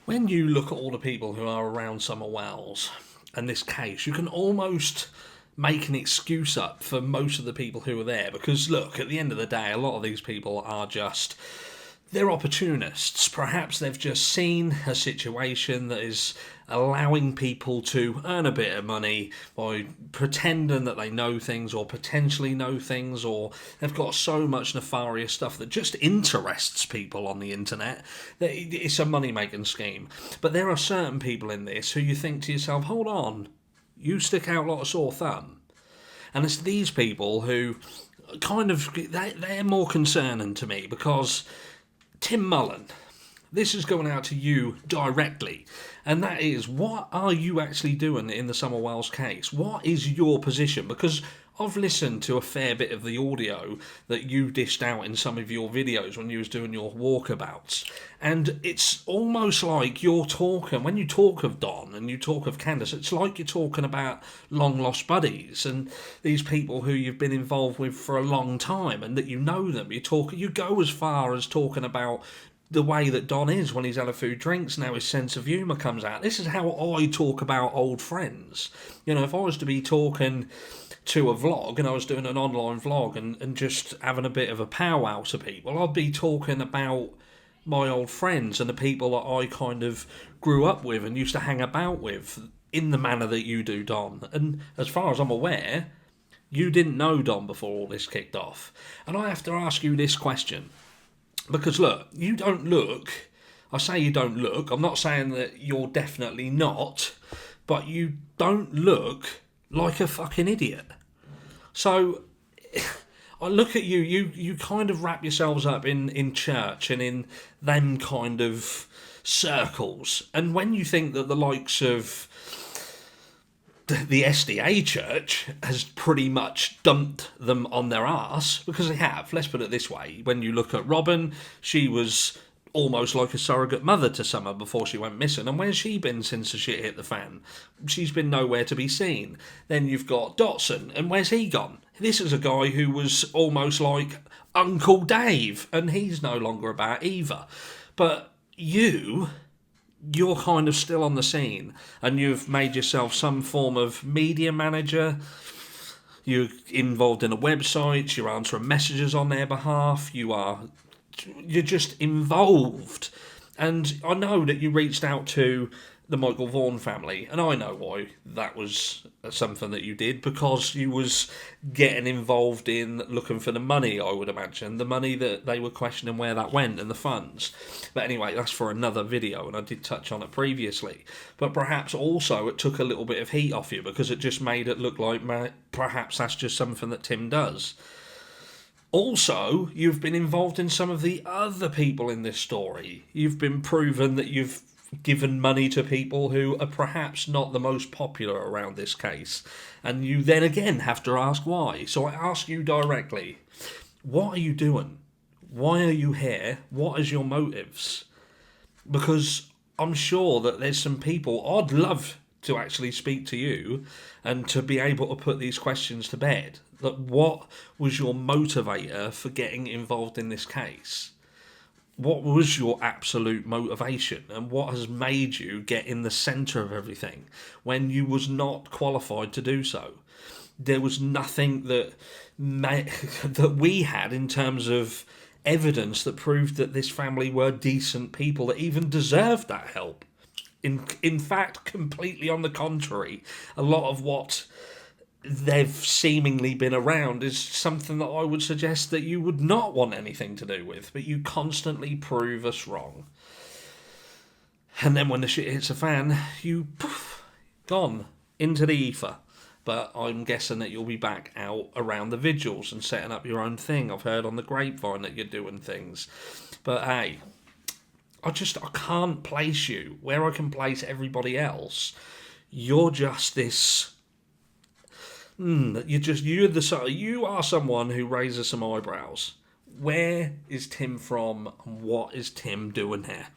When you look at all the people who are around Summer Wells and this case, you can almost make an excuse up for most of the people who are there because, look, at the end of the day, a lot of these people are just, they're opportunists. Perhaps they've just seen a situation that is allowing people to earn a bit of money by pretending that they know things or potentially know things, or they've got so much nefarious stuff that just interests people on the internet that it's a money-making scheme. But there are certain people in this who you think to yourself, hold on, you stick out like a sore thumb. And it's these people who kind of, they're more concerning to me because Tim Mullen, this is going out to you directly, and that is, what are you actually doing in the Summer Wells case? What is your position? Because I've listened to a fair bit of the audio that you dished out in some of your videos when you was doing your walkabouts, and it's almost like you're talking, when you talk of Don and you talk of Candace, it's like you're talking about long lost buddies and these people who you've been involved with for a long time and that you know them. You go as far as talking about the way that Don is when he's had a few drinks. Now his sense of humour comes out. This is how I talk about old friends. You know, if I was to be talking to a vlog and I was doing an online vlog and just having a bit of a powwow to people, I'd be talking about my old friends and the people that I kind of grew up with and used to hang about with in the manner that you do, Don. And as far as I'm aware, you didn't know Don before all this kicked off. And I have to ask you this question. Because look, you don't look, I say you don't look, I'm not saying that you're definitely not, but you don't look like a fucking idiot. So, I look at you, you kind of wrap yourselves up in church and in them kind of circles. And when you think that the likes of the SDA church has pretty much dumped them on their arse, because they have, let's put it this way. When you look at Robin, she was almost like a surrogate mother to Summer before she went missing, and where's she been since the shit hit the fan? She's been nowhere to be seen. Then you've got Dotson, and where's he gone? This is a guy who was almost like Uncle Dave, and he's no longer about either. But you're kind of still on the scene, and you've made yourself some form of media manager. You're involved in a website, you're answering messages on their behalf, you're just involved. And I know that you reached out to the Michael Vaughan family, and I know why that was something that you did, because you was getting involved in looking for the money, I would imagine, the money that they were questioning where that went and the funds. But anyway, that's for another video, and I did touch on it previously. But perhaps also it took a little bit of heat off you, because it just made it look like perhaps that's just something that Tim does. Also, you've been involved in some of the other people in this story. You've been proven that you've given money to people who are perhaps not the most popular around this case. And you then again have to ask why. So I ask you directly, what are you doing? Why are you here? What is your motives? Because I'm sure that there's some people, I'd love to actually speak to you and to be able to put these questions to bed. That what was your motivator for getting involved in this case? What was your absolute motivation, and what has made you get in the centre of everything when you was not qualified to do so? There was nothing that that we had in terms of evidence that proved that this family were decent people that even deserved that help. In fact, completely on the contrary, a lot of what they've seemingly been around is something that I would suggest that you would not want anything to do with, but you constantly prove us wrong. And then when the shit hits a fan, you gone into the ether. But I'm guessing that you'll be back out around the vigils and setting up your own thing. I've heard on the grapevine that you're doing things. But hey, I can't place you where I can place everybody else. You're just this. You are someone who raises some eyebrows. Where is Tim from, and what is Tim doing here?